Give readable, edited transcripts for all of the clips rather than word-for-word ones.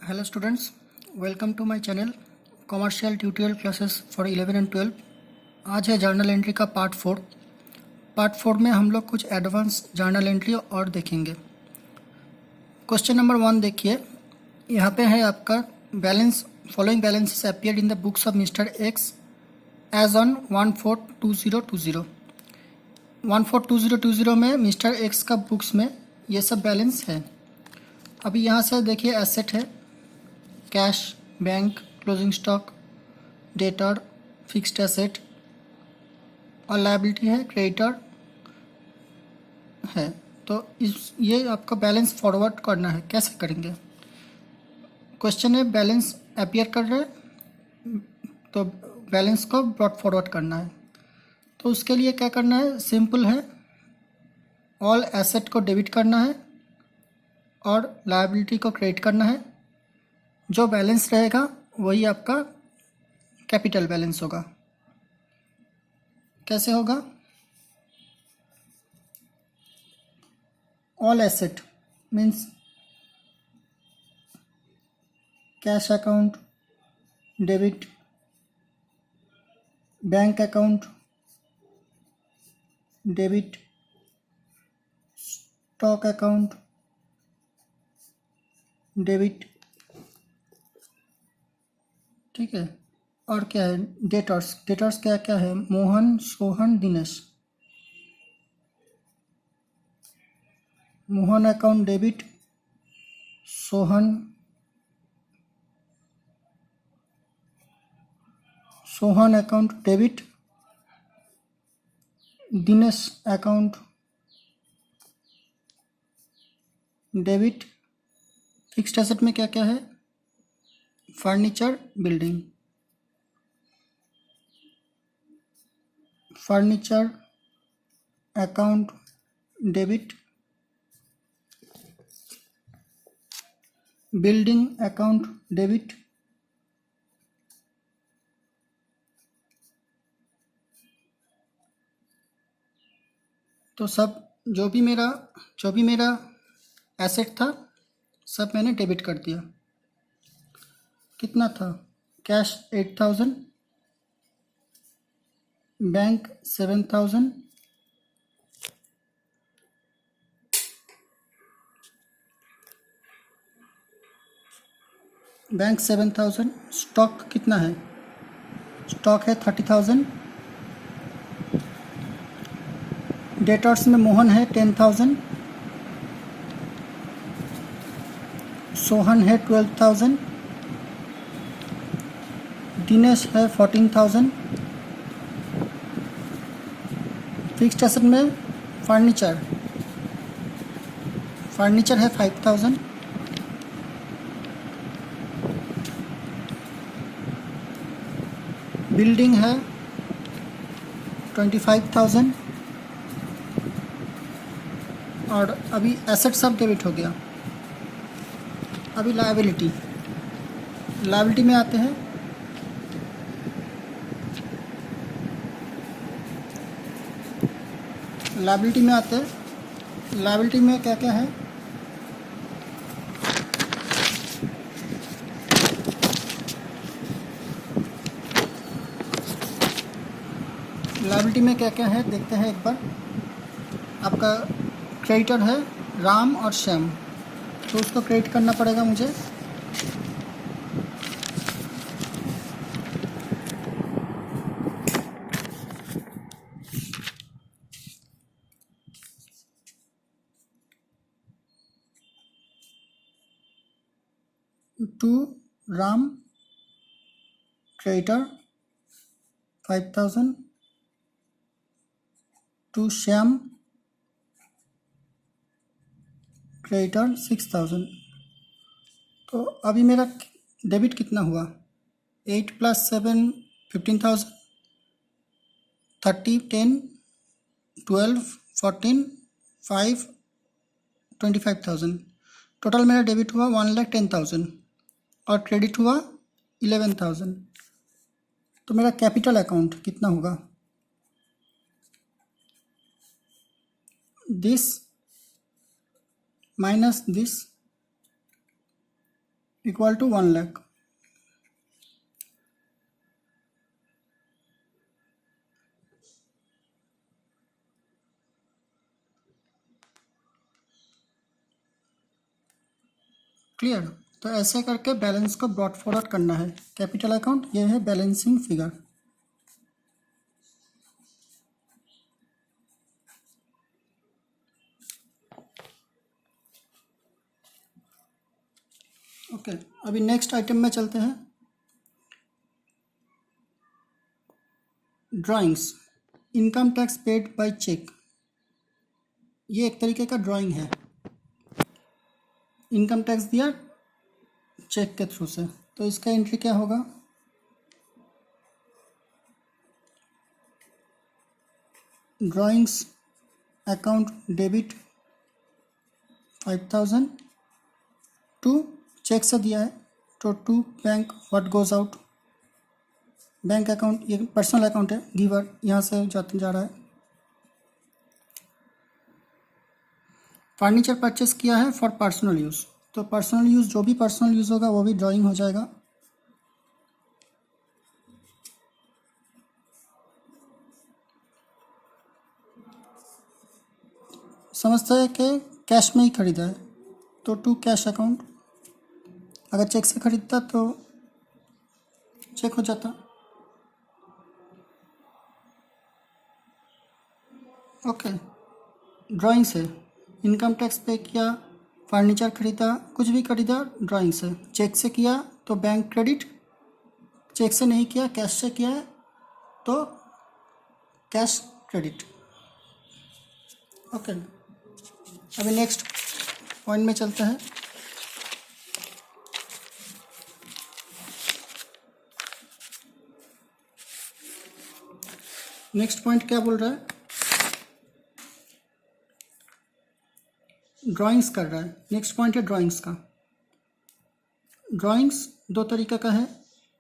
Hello students, welcome to my channel Commercial Tutorial Classes for 11 and 12। आज है journal entry का part 4 में हम लोग कुछ एडवांस जर्नल एंट्री और देखेंगे। क्वेश्चन नंबर 1 देखिए, यहाँ पे है आपका balance, following balances appeared in the books of mister X as on 1/4/2020। 1/4/2020 में मिस्टर एक्स का बुक्स में ये सब बैलेंस है। अभी यहाँ से देखिए एसेट है cash, bank, closing stock, debtor, fixed asset, और लायबिलिटी है क्रेडिटर है। तो ये आपका बैलेंस फॉरवर्ड करना है। कैसे करेंगे? क्वेश्चन है बैलेंस अपीयर कर रहे हैं तो बैलेंस को ब्रॉट फॉरवर्ड करना है। तो उसके लिए क्या करना है? सिंपल है, ऑल एसेट को डेबिट करना है और लायबिलिटी को क्रेडिट करना है। जो बैलेंस रहेगा वही आपका कैपिटल बैलेंस होगा। कैसे होगा? All asset means cash account debit, bank account debit, stock account debit, ठीक है। और क्या है? डेटर्स। डेटर्स क्या क्या है? Mohan, Sohan, Dinesh. Mohan account debit, Sohan account debit, Dinesh account debit. Fixed asset में क्या क्या है? Furniture, building, furniture account debit, building account debit, तो सब जो भी मेरा एसेट था सब मैंने डेबिट कर दिया। कितना था? Cash 8,000, bank 7,000, bank 7,000। स्टॉक कितना है? स्टॉक है 30,000। डेटर्स में मोहन है 10,000, सोहन है 12,000, दिनेश है 14,000। फिक्स्ड एसेट में फर्नीचर है 5,000। बिल्डिंग है 25,000। और अभी एसेट सब डेबिट हो गया। अभी लायबिलिटी में आते हैं। लायबिलिटी में क्या क्या है? लायबिलिटी में क्या क्या है देखते हैं एक बार। आपका क्रेडिटर है राम और श्याम, तो उसको क्रेडिट करना पड़ेगा मुझे। To Ram creditor 5,000, to Shyam creditor 6,000। तो अभी मेरा डेबिट कितना हुआ? 8 + 7 15,000, 30 10 12 14 5 25,000। टोटल मेरा डेबिट हुआ 1,10,000 और क्रेडिट हुआ 11,000। तो मेरा कैपिटल अकाउंट कितना होगा? This minus this equal to 1 lakh. Clear. तो ऐसे करके बैलेंस को ब्रॉड फॉरवर्ड करना है। कैपिटल अकाउंट ये है बैलेंसिंग फिगर। ओके, अभी नेक्स्ट आइटम में चलते हैं। Drawings, income tax paid by cheque. ये एक तरीके का ड्राइंग है। इनकम टैक्स दिया चेक के थ्रू से, तो इसका एंट्री क्या होगा? Drawings account debit 5000 to, cheque से दिया है तो to bank what goes out. Bank account ये पर्सनल अकाउंट है, गिवर यहाँ से जा रहा है। फर्नीचर परचेस किया है फॉर पर्सनल यूज़, तो पर्सनल यूज़ जो भी पर्सनल यूज़ होगा वो भी ड्राइंग हो जाएगा। समझते हैं कि कैश में ही खरीदा है तो टू कैश अकाउंट। अगर चेक से खरीदता तो चेक हो जाता। ओके, ड्राइंग से इनकम टैक्स पे किया, फर्नीचर खरीदा, कुछ भी खरीदा ड्राइंग से। चेक से किया तो बैंक क्रेडिट, चेक से नहीं किया कैश से किया है तो कैश क्रेडिट। ओके, अभी नेक्स्ट पॉइंट में चलते हैं। नेक्स्ट पॉइंट क्या बोल रहा है? ड्राइंग्स कर रहा है। नेक्स्ट पॉइंट है ड्राइंग्स का। ड्राइंग्स दो तरीके का है,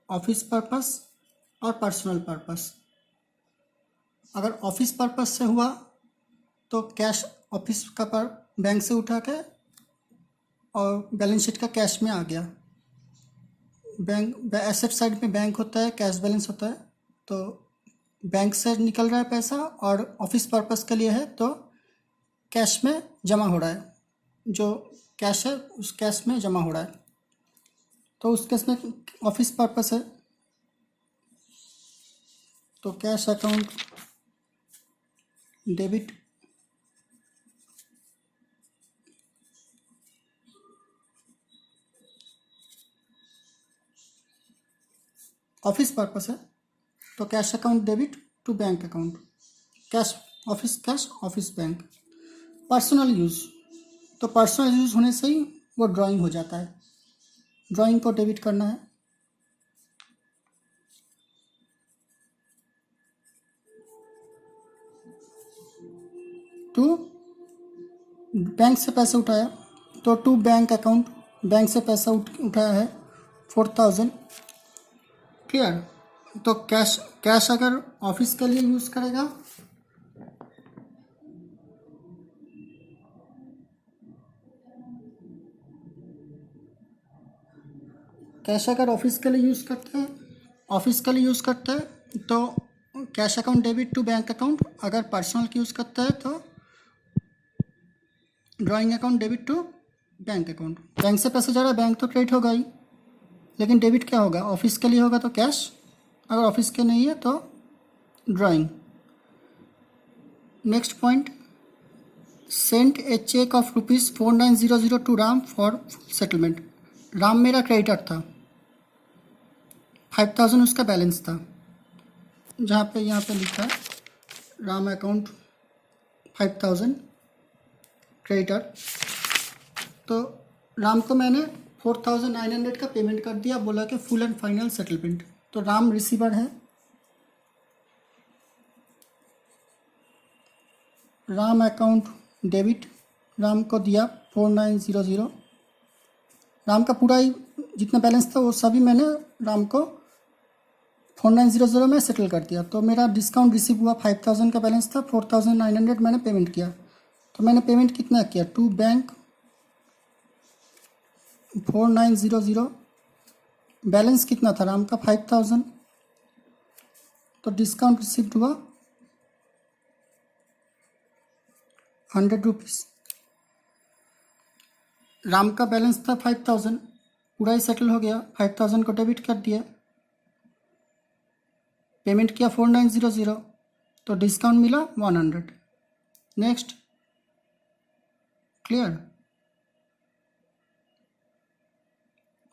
ऑफिस पर्पस और पर्सनल पर्पस। अगर ऑफिस पर्पस से हुआ तो कैश ऑफिस का पर बैंक से उठा के और बैलेंस शीट का कैश में आ गया। बैंक एसेट साइड में बैंक होता है, कैश बैलेंस होता है, तो बैंक से निकल रहा है पैसा और ऑफिस पर्पस के लिए है तो कैश में जमा हो रहा है। जो कैश है उस कैश में जमा हो रहा है, तो उस केस में ऑफिस पर्पस है। तो cash account debit office purpose है तो cash account debit to bank account, cash office bank. Personal use, तो पर्सनल यूज़ होने से ही वो ड्राइंग हो जाता है। ड्राइंग को डेबिट करना है। टू बैंक से पैसे उठाया तो टू बैंक अकाउंट, बैंक से पैसा उठाया है 4000। क्लियर। तो कैश अगर ऑफिस के लिए यूज़ करेगा कैश अगर ऑफिस के लिए यूज़ करते हैं तो cash account debit to bank account. अगर पर्सनल की यूज़ करता है तो drawing account debit to bank account. Bank से पैसा जा रहा है, बैंक तो क्रेडिट होगा ही, लेकिन डेबिट क्या होगा? ऑफिस के लिए होगा तो कैश, अगर ऑफिस के नहीं है तो drawing. Next point, sent a cheque of ₹4900 to Ram for settlement. Ram मेरा क्रेडिटर था, 5000 उसका बैलेंस था। यहाँ पे लिखा है राम अकाउंट 5000 क्रेडिटर। तो राम को मैंने 4900 का पेमेंट कर दिया, बोला कि फुल एंड फाइनल सेटलमेंट। तो राम रिसीवर है। राम अकाउंट डेबिट, राम को दिया 4900। राम का पूरा ही जितना बैलेंस था वो सभी मैंने राम को 4900 में सेटल कर दिया। तो मेरा डिस्काउंट रिसीव हुआ, 5000 का बैलेंस था, 4900 मैंने पेमेंट किया। तो मैंने पेमेंट कितना किया? टू बैंक 4900, बैलेंस कितना था राम का 5000, तो डिस्काउंट रिसिप्ट हुआ 100 रुपीज़। राम का बैलेंस था 5000, पूरा ही सेटल हो गया, 5000 को डेबिट कर दिया, पेमेंट किया 4900, तो डिस्काउंट मिला 100। Next, clear.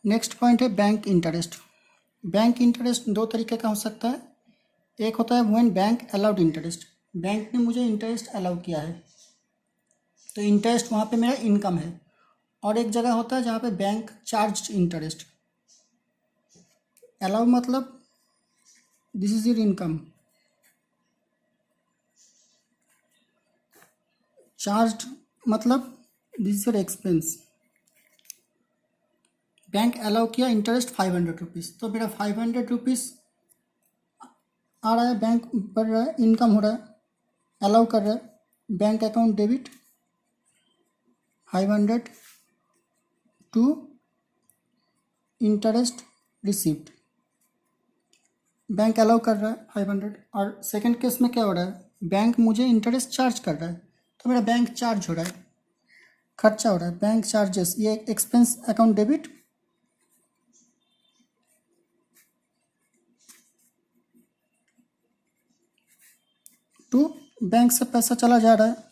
नेक्स्ट पॉइंट है बैंक इंटरेस्ट। बैंक इंटरेस्ट दो तरीके का हो सकता है। एक होता है when bank allowed interest, bank ने मुझे इंटरेस्ट अलाउ किया है तो इंटरेस्ट वहाँ पे मेरा इनकम है। और एक जगह होता है जहाँ पे बैंक चार्ज इंटरेस्ट। अलाउ मतलब this is your income, charge मतलब this is your expense. Bank allow किया इंटरेस्ट 500 रुपीज़, तो मेरा 500 रुपीज़ आ रहा है, बैंक बढ़ रहा है, इनकम हो रहा है, अलाउ कर रहा है। Bank account debit 500 to interest received, bank allow कर रहा है 500। और सेकंड केस में क्या हो रहा है, बैंक मुझे इंटरेस्ट चार्ज कर रहा है, तो मेरा बैंक चार्ज हो रहा है, खर्चा हो रहा है, बैंक चार्जेस, ये expense account debit. To bank से पैसा चला जा रहा है,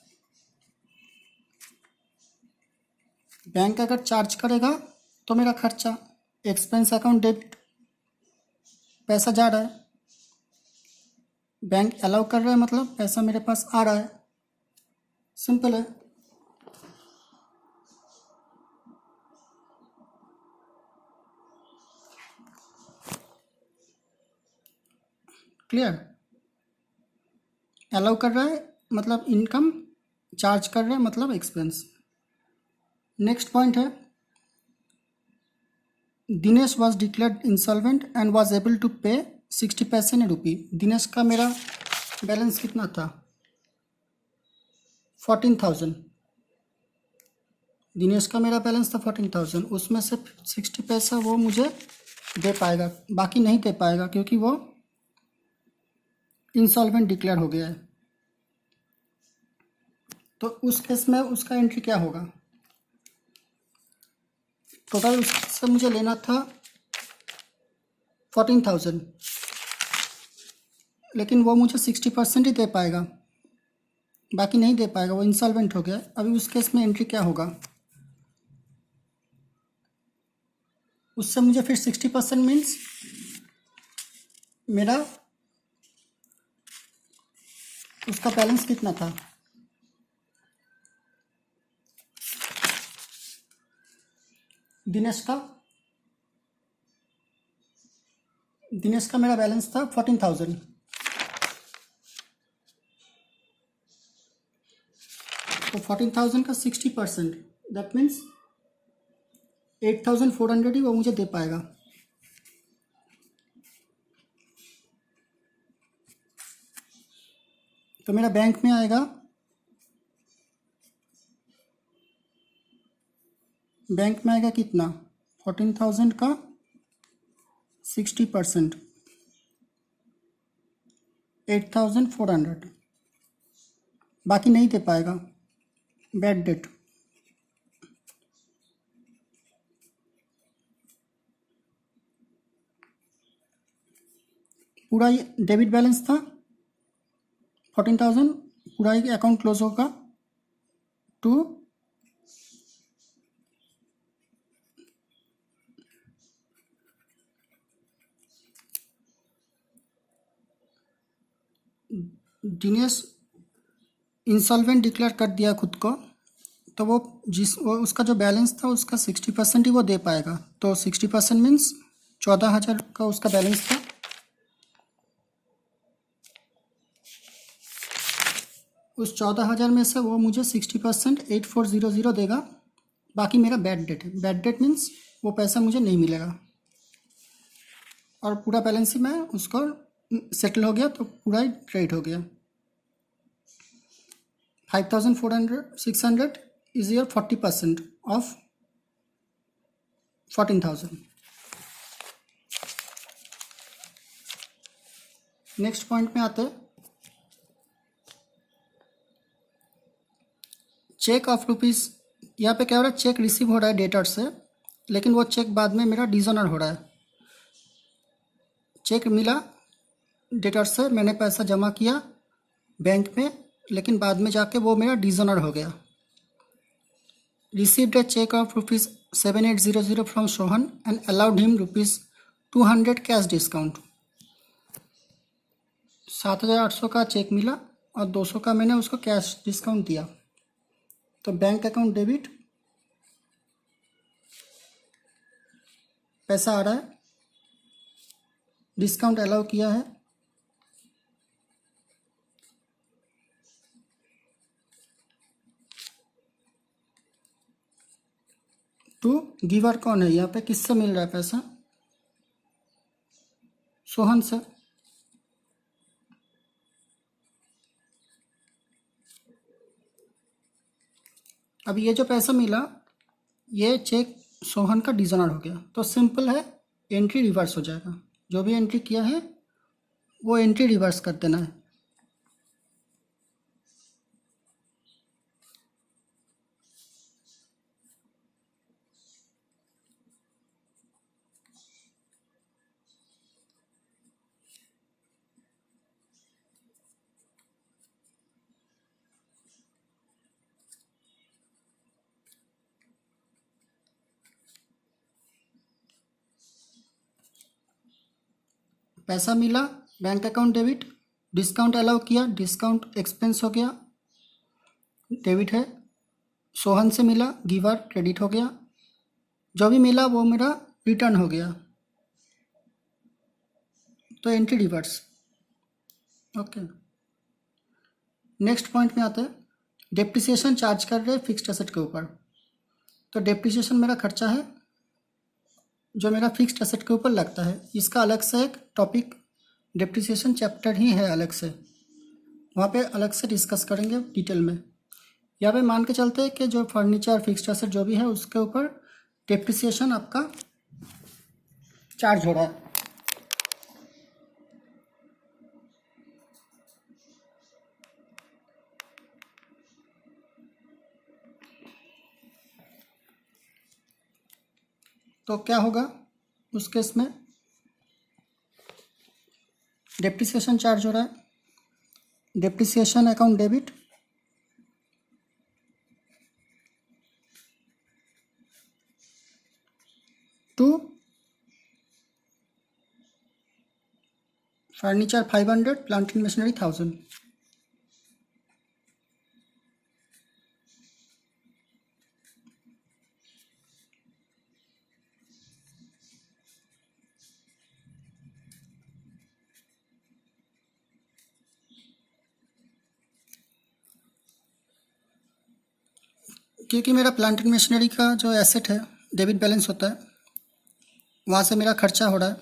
बैंक अगर चार्ज करेगा तो मेरा खर्चा, एक्सपेंस अकाउंट डेबिट, पैसा जा रहा है, बैंक अलाउ कर रहा है मतलब पैसा मेरे पास आ रहा है, सिंपल है। क्लियर। अलाउ कर रहा है मतलब इनकम, चार्ज कर रहा है मतलब एक्सपेंस। नेक्स्ट पॉइंट है Dinesh was declared insolvent and was able to pay 60 पैसे इन रुपी। दिनेश का मेरा बैलेंस कितना था 14,000, दिनेश का मेरा बैलेंस था 14,000, उसमें से 60 पैसा वो मुझे दे पाएगा, बाकी नहीं दे पाएगा क्योंकि वो इंसॉल्वेंट डिक्लेयर हो गया है। तो उस केस में उसका एंट्री क्या होगा, टोटल उससे मुझे लेना था 14,000, लेकिन वो मुझे 60% ही दे पाएगा, बाकी नहीं दे पाएगा, वो इंसॉल्वेंट हो गया। अभी उस केस में एंट्री क्या होगा, उससे मुझे फिर 60% मीन्स मेरा उसका बैलेंस कितना था, दिनेश का मेरा बैलेंस था 14,000, तो 14,000 का 60%, दैट मीन्स 8,400 ही वो मुझे दे पाएगा। तो मेरा बैंक में आएगा, बैंक में आएगा कितना 14,000 का 60%, 8,400, बाकी नहीं दे पाएगा, बैड डेट। पूरा ही डेबिट बैलेंस था 14,000, पूरा ही अकाउंट क्लोज होगा टू दिनेश इंसॉल्वेंट डिक्लेयर कर दिया खुद को, तो वो उसका जो बैलेंस था उसका 60% ही वो दे पाएगा, तो 60% मीन्स 14,000 का उसका बैलेंस था, उस 14,000 में से वो मुझे 60% 8,400 देगा, बाकी मेरा बैड डेट है। बैड डेट मीन्स वो पैसा मुझे नहीं मिलेगा, और पूरा बैलेंस ही मैं उसको सेटल हो गया, तो पूरा ही ट्रेड हो गया। 5,600 is your 40% of 14,000। Next point में आते हैं, चेक ऑफ रुपीज़। यहाँ पे क्या हो रहा है, चेक रिसीव हो रहा है डेटर से, लेकिन वो चेक बाद में मेरा डिसऑनर हो रहा है। चेक मिला डेटर से, मैंने पैसा जमा किया बैंक में, लेकिन बाद में जाके वो मेरा डिसऑनर हो गया। Received a cheque of ₹7800 from Sohan and allowed him ₹200 cash discount. 7,800 का चेक मिला और 200 का मैंने उसको कैश डिस्काउंट दिया। तो बैंक अकाउंट डेबिट, पैसा आ रहा है, डिस्काउंट अलाउ किया है, टू गिवर कौन है यहाँ पे, किससे मिल रहा है पैसा, सोहन से। अब ये जो पैसा मिला, ये चेक सोहन का डिसऑनर हो गया, तो सिंपल है, एंट्री रिवर्स हो जाएगा। जो भी एंट्री किया है वो एंट्री रिवर्स कर देना है। पैसा मिला, bank account debit, discount allow किया, डिस्काउंट एक्सपेंस हो गया, डेबिट है। सोहन से मिला, गिवर क्रेडिट हो गया। जो भी मिला वो मेरा रिटर्न हो गया, तो entry reverse. Okay, next point में आते हैं, डेप्रिसिएशन चार्ज कर रहे हैं फिक्स्ड एसेट के ऊपर। तो डेप्रिसिएशन मेरा खर्चा है जो मेरा फिक्स्ड एसेट के ऊपर लगता है। इसका अलग से एक टॉपिक डेप्रिसिएशन चैप्टर ही है अलग से, वहाँ पे अलग से डिस्कस करेंगे डिटेल में। यहाँ पे मान के चलते हैं कि जो फर्नीचर फिक्स्ड एसेट जो भी है उसके ऊपर डेप्रिसिएशन आपका चार्ज हो रहा है। तो क्या होगा उस केस में, डेप्रिसिएशन चार्ज हो रहा है, depreciation account debit, to furniture 500, plant and machinery 1000। क्योंकि मेरा प्लांट एंड मशीनरी का जो एसेट है डेबिट बैलेंस होता है, वहाँ से मेरा खर्चा हो रहा है।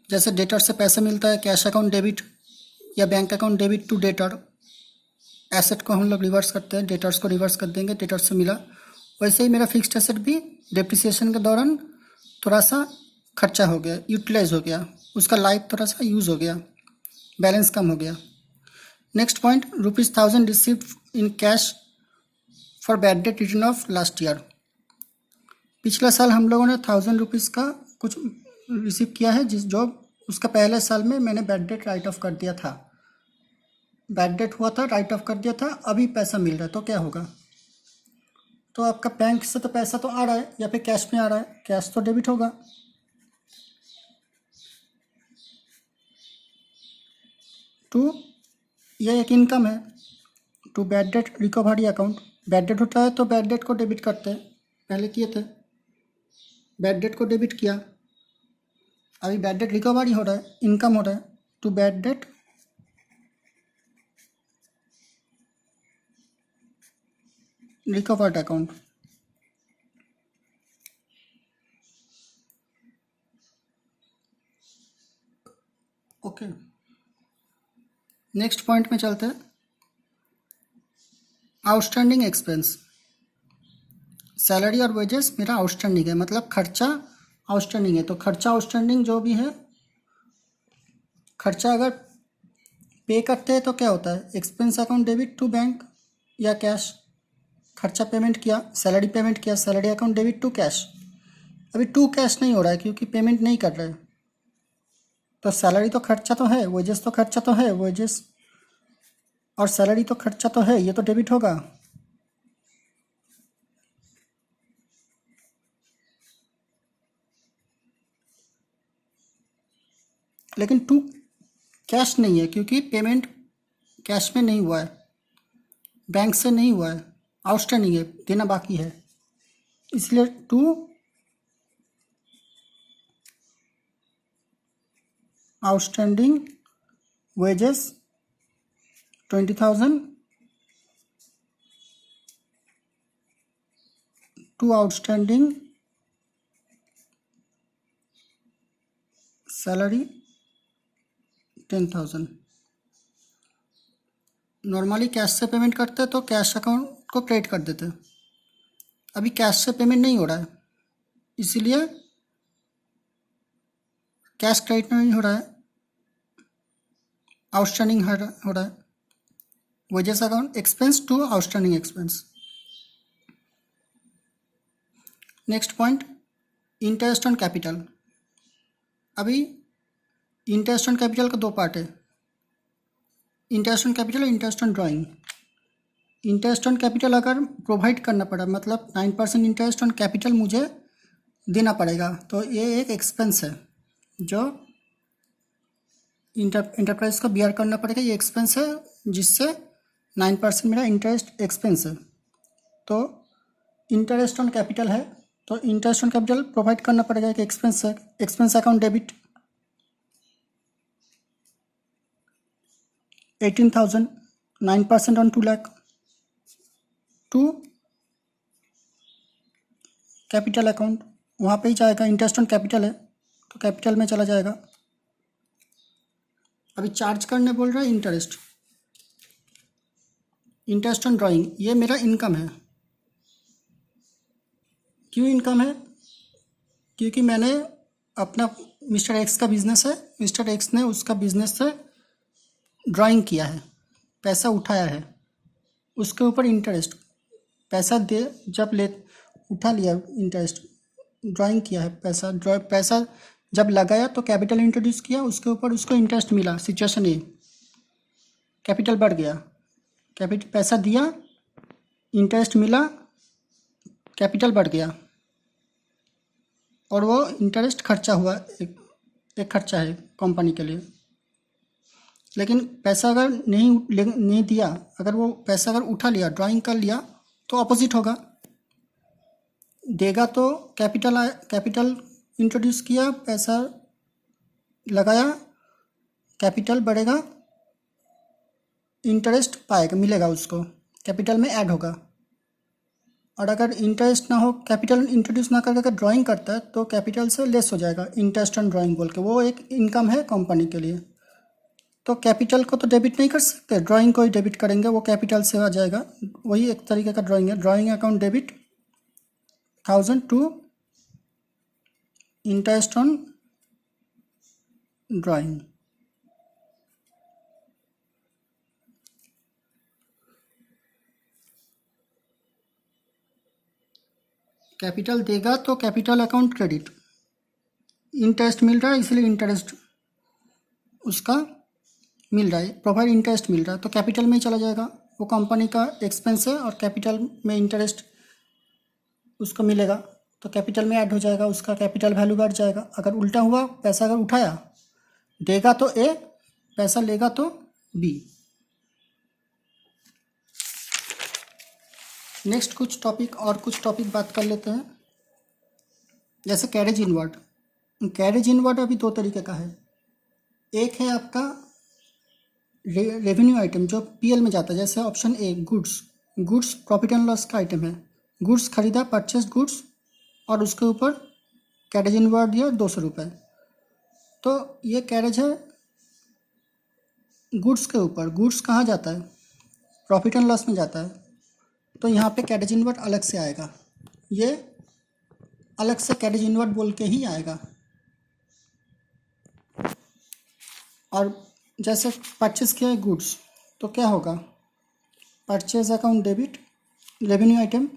जैसे डेटर से पैसा मिलता है, कैश अकाउंट डेबिट या bank account debit to debtor, asset को हम लोग रिवर्स करते हैं, डेटर्स को रिवर्स कर देंगे, डेटर्स से मिला। वैसे ही मेरा फिक्स्ड एसेट भी डेप्रिसिएशन के दौरान थोड़ा सा खर्चा हो गया, यूटिलाइज हो गया, उसका लाइफ थोड़ा सा यूज़ हो गया, बैलेंस कम हो गया। Next point, ₹1000 received in cash for bad debt return of last year. पिछले साल हम लोगों ने ₹1000 का कुछ रिसीव किया है, जो उसका पहले साल में मैंने बैड डेट राइट ऑफ कर दिया था, बैड डेट हुआ था, राइट ऑफ कर दिया था, अभी पैसा मिल रहा है, तो क्या होगा, तो आपका बैंक से तो पैसा तो आ रहा है या फिर कैश में आ रहा है, कैश तो डेबिट होगा। टू ये एक इनकम है, to bad debt recovery account. Bad debt होता है तो बैड डेट को डेबिट करते हैं, पहले किए थे, बैड डेट को डेबिट किया, अभी बैड डेट रिकवरी हो रहा है, इनकम हो रहा है, to bad debt recovered account. Okay, next point में चलते हैं, आउटस्टैंडिंग एक्सपेंस। सैलरी और वेजेस मेरा आउटस्टैंडिंग है, मतलब खर्चा आउटस्टैंडिंग है तो खर्चा आउटस्टैंडिंग जो भी है, खर्चा अगर पे करते हैं तो क्या होता है, expense account debit to bank या कैश। खर्चा पेमेंट किया, सैलरी पेमेंट किया, salary account debit to cash. अभी टू कैश नहीं हो रहा है क्योंकि पेमेंट नहीं कर रहे, तो सैलरी तो खर्चा तो है, वेजेस तो खर्चा तो है, वेजेस और सैलरी तो खर्चा तो है, ये तो डेबिट होगा। लेकिन टू कैश नहीं है क्योंकि पेमेंट कैश में नहीं हुआ है, बैंक से नहीं हुआ है, आउटस्टैंडिंग है, देना बाकी है, इसलिए to outstanding wages 20,000 to outstanding salary 10,000। Normally cash से पेमेंट करते तो कैश अकाउंट को क्रेडिट कर देते, अभी कैश से पेमेंट नहीं हो रहा है इसीलिए कैश क्रेडिट नहीं हो रहा है, आउटस्टैंडिंग हो रहा है, wages account expense to outstanding expense. Next point, interest on capital. अभी इंटरेस्ट ऑन कैपिटल का दो पार्ट है, इंटरेस्ट ऑन कैपिटल और interest on drawing. Interest on capital अगर प्रोवाइड करना पड़ा, मतलब 9% इंटरेस्ट ऑन कैपिटल मुझे देना पड़ेगा, तो ये एक एक्सपेंस है जो इंटरप्राइज को बियर करना पड़ेगा, ये एक्सपेंस है जिससे 9% मेरा इंटरेस्ट एक्सपेंस है। तो इंटरेस्ट ऑन कैपिटल है तो इंटरेस्ट ऑन कैपिटल प्रोवाइड करना पड़ेगा, एक एक्सपेंस है, expense account debit 18,000, 9% on 2 lakh to capital account, वहाँ पे ही जाएगा, इंटरेस्ट ऑन कैपिटल है तो कैपिटल में चला जाएगा। अभी चार्ज करने बोल रहा है इंटरेस्ट, इंटरेस्ट ऑन ड्राइंग, ये मेरा इनकम है। क्यों इनकम है, क्योंकि मैंने अपना मिस्टर एक्स का बिजनेस है, मिस्टर एक्स ने उसका बिजनेस से ड्राइंग किया है, पैसा उठाया है, उसके ऊपर इंटरेस्ट पैसा दे जब ले उठा लिया, इंटरेस्ट ड्राइंग किया है, पैसा जब लगाया तो कैपिटल इंट्रोड्यूस किया, उसके ऊपर उसको इंटरेस्ट मिला, सिचुएशन ए, कैपिटल बढ़ गया, कैपिटल पैसा दिया, इंटरेस्ट मिला, कैपिटल बढ़ गया, और वो इंटरेस्ट खर्चा हुआ, एक खर्चा है कंपनी के लिए। लेकिन पैसा अगर नहीं दिया, अगर वो पैसा अगर उठा लिया, ड्राइंग कर लिया, तो अपोजिट होगा, देगा तो कैपिटल इंट्रोड्यूस किया, पैसा लगाया, कैपिटल बढ़ेगा, इंटरेस्ट पाएगा, मिलेगा उसको, कैपिटल में ऐड होगा। और अगर इंटरेस्ट ना हो, कैपिटल इंट्रोड्यूस ना करके अगर ड्राइंग करता है तो कैपिटल से लेस हो जाएगा, इंटरेस्ट ऑन ड्राइंग बोल के, वो एक इनकम है कंपनी के लिए। तो कैपिटल को तो डेबिट नहीं कर सकते, ड्राइंग को ही डेबिट करेंगे, वो कैपिटल से आ जाएगा, वही एक तरीके का ड्राइंग है, drawing account debit 1,000 to interest on drawing. Capital देगा तो कैपिटल अकाउंट क्रेडिट, इंटरेस्ट मिल रहा है इसलिए इंटरेस्ट उसका मिल रहा है, प्रोवाइड इंटरेस्ट मिल रहा है, तो कैपिटल में ही चला जाएगा, वो कंपनी का एक्सपेंस है और कैपिटल में इंटरेस्ट उसको मिलेगा, तो कैपिटल में ऐड हो जाएगा, उसका कैपिटल वैल्यू बढ़ जाएगा। अगर उल्टा हुआ, पैसा अगर उठाया, देगा तो ए, पैसा लेगा तो बी। नेक्स्ट कुछ टॉपिक बात कर लेते हैं, जैसे कैरेज इनवर्ड। कैरेज इनवर्ड अभी दो तरीके का है, एक है आपका रेवेन्यू आइटम जो पीएल में जाता है, जैसे option A goods profit and loss का आइटम है, गुड्स खरीदा, परचेज गुड्स, और उसके ऊपर कैरेज इनवर्ड दिया 200 रुपये, तो ये कैरेज है गुड्स के ऊपर। गुड्स कहाँ जाता है, प्रॉफिट एंड लॉस में जाता है, तो यहाँ पे कैरेज इनवर्ड अलग से आएगा, ये अलग से कैरेज इनवर्ड बोल के ही आएगा। और जैसे परचेज किया है गुड्स तो क्या होगा, purchase account debit, revenue item,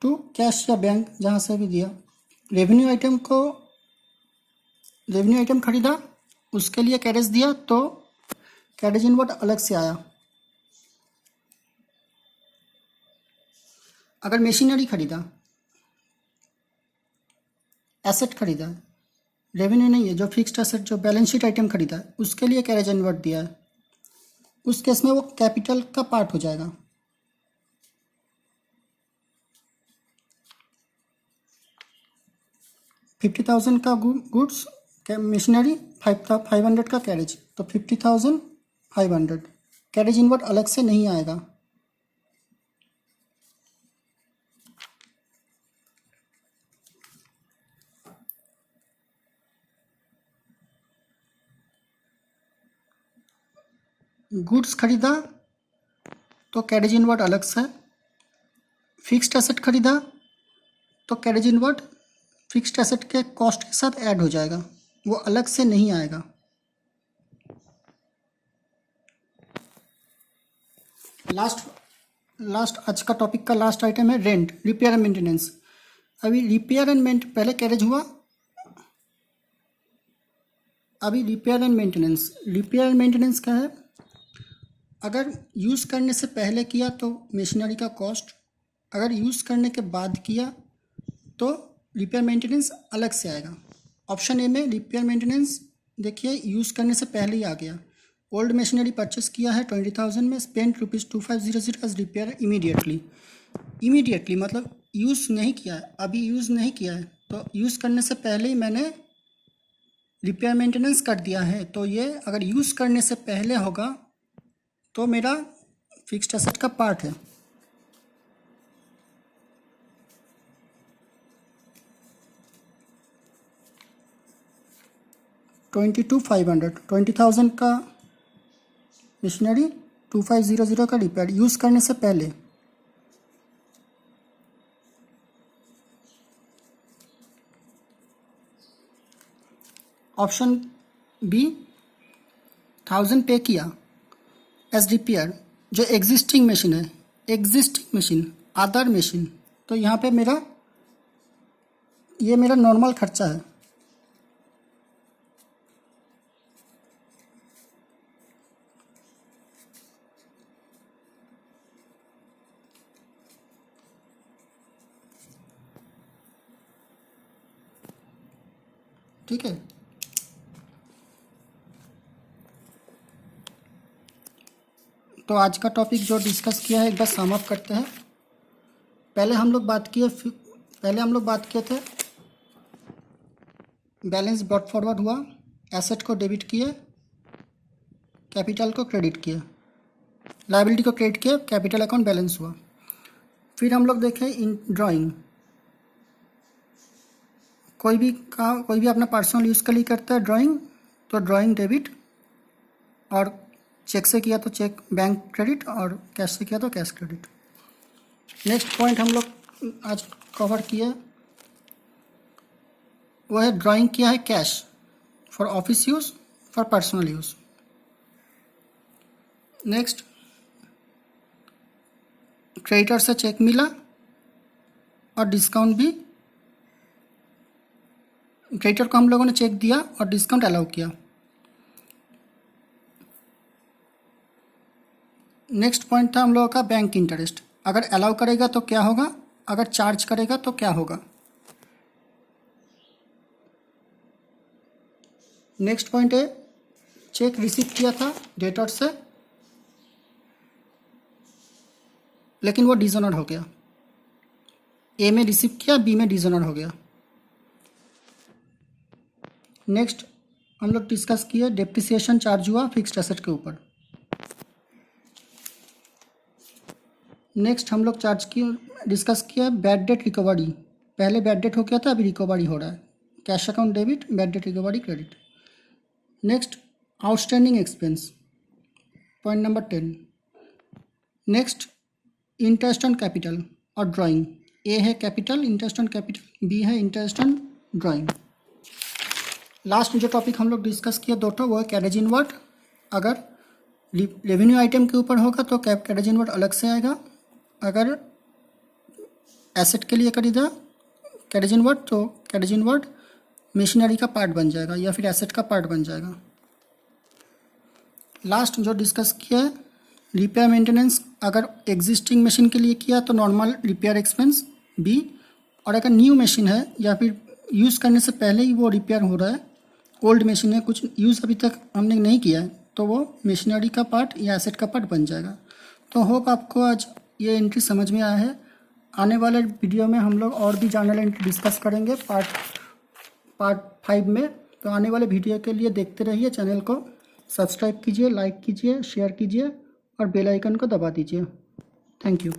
to cash या बैंक जहाँ से भी दिया। रेवेन्यू आइटम खरीदा, उसके लिए कैरेज दिया तो कैरेज इनवर्ड अलग से आया। अगर मशीनरी खरीदा, एसेट खरीदा, रेवेन्यू नहीं है, जो फिक्स्ड एसेट जो बैलेंस शीट आइटम खरीदा है उसके लिए कैरेज इनवर्ड दिया है, उस केस में वो कैपिटल का पार्ट हो जाएगा। $50,000 का गुड्स मशीनरी, 500 का कैरेज, तो 50,500 कैरेज इनवर्ड अलग से नहीं आएगा। गुड्स खरीदा तो कैरेज इनवर्ड अलग से, फिक्स्ड एसेट खरीदा तो कैरेज इनवर्ड फिक्स्ड एसेट के कॉस्ट के साथ ऐड हो जाएगा, वो अलग से नहीं आएगा। लास्ट आज का टॉपिक का लास्ट आइटम है रेंट, रिपेयर एंड मेंटेनेंस। अभी रिपेयर एंड पहले कैरेज हुआ, अभी रिपेयर एंड मेंटेनेंस क्या है, अगर यूज़ करने से पहले किया तो मशीनरी का कॉस्ट, अगर यूज़ करने के बाद किया तो रिपेयर मेंटेनेंस अलग से आएगा। ऑप्शन ए में रिपेयर मेंटेनेंस देखिए यूज़ करने से पहले ही आ गया। ओल्ड मशीनरी परचेस किया है 20,000 में, स्पेंड ₹2500 एज रिपेयर इमीडिएटली मतलब यूज़ नहीं किया है, अभी यूज़ नहीं किया है, तो यूज़ करने से पहले ही मैंने रिपेयर मेंटेनेंस कर दिया है, तो ये अगर यूज़ करने से पहले होगा तो मेरा फिक्स्ड एसेट का पार्ट है। $22,500 का मशीनरी, 2500 का रिपेयर, यूज़ करने से पहले। ऑप्शन बी 1000 पे किया एज रिपेयर, जो एग्जिस्टिंग मशीन अदर मशीन, तो यहाँ पे ये मेरा नॉर्मल खर्चा है। ठीक है, तो आज का टॉपिक जो डिस्कस किया है एक बार सम अप करते हैं। पहले हम लोग बात किए थे बैलेंस ब्रॉट फॉरवर्ड हुआ, एसेट को डेबिट किए, कैपिटल को क्रेडिट किए, लायबिलिटी को क्रेडिट किए, कैपिटल अकाउंट बैलेंस हुआ। फिर हम लोग देखें इन ड्राइंग, कोई भी अपना पर्सनल यूज़ के लिए करता है ड्राइंग, तो ड्राइंग डेबिट, और चेक से किया तो चेक बैंक क्रेडिट, और कैश से किया तो कैश क्रेडिट। नेक्स्ट पॉइंट हम लोग आज कवर किया वो है ड्राइंग किया है cash for office use, for personal use. Next creditor से चेक मिला और डिस्काउंट भी, क्रेडिटर को हम लोगों ने चेक दिया और डिस्काउंट अलाउ किया। नेक्स्ट पॉइंट था हम लोगों का बैंक इंटरेस्ट, अगर अलाउ करेगा तो क्या होगा, अगर चार्ज करेगा तो क्या होगा। नेक्स्ट पॉइंट है चेक रिसीव किया था डेटर से, लेकिन वो डिसऑनर हो गया, ए में रिसीव किया, बी में डिसऑनर हो गया। नेक्स्ट हम लोग डिस्कस किए डेप्रिसिएशन चार्ज हुआ फिक्स्ड एसेट के ऊपर। नेक्स्ट हम लोग डिस्कस किया बैड डेट रिकवरी, पहले बैड डेट हो गया था, अभी रिकवरी हो रहा है। Cash account debit, bad debt recovery credit. Next outstanding expense, point number 10। Next interest on capital और ड्राइंग। ए है capital, interest on capital, B है इंटरेस्ट ऑन ड्राइंग। लास्ट में जो टॉपिक हम लोग डिस्कस किया दो वो है कैरेज इनवर्ड। अगर रेवेन्यू आइटम के ऊपर होगा तो कैरेज इनवर्ड अलग से आएगा, अगर एसेट के लिए खरीदा कैरेज इनवर्ड तो कैरेज इनवर्ड मशीनरी का पार्ट बन जाएगा या फिर एसेट का पार्ट बन जाएगा। लास्ट जो डिस्कस किया है रिपेयर मेंटेनेंस, अगर एग्जिस्टिंग मशीन के लिए किया तो नॉर्मल रिपेयर एक्सपेंस बी, और अगर न्यू मशीन है या फिर यूज़ करने से पहले ही वो रिपेयर हो रहा है, ओल्ड मशीन है, कुछ यूज़ अभी तक हमने नहीं किया है, तो वो मशीनरी का पार्ट या एसेट का पार्ट बन जाएगा। तो होप आपको आज ये एंट्री समझ में आया है। आने वाले वीडियो में हम लोग और भी जनरल एंट्री डिस्कस करेंगे पार्ट 5 में। तो आने वाले वीडियो के लिए देखते रहिए, चैनल को सब्सक्राइब कीजिए, लाइक कीजिए, शेयर कीजिए और बेल आइकन को दबा दीजिए। Thank you.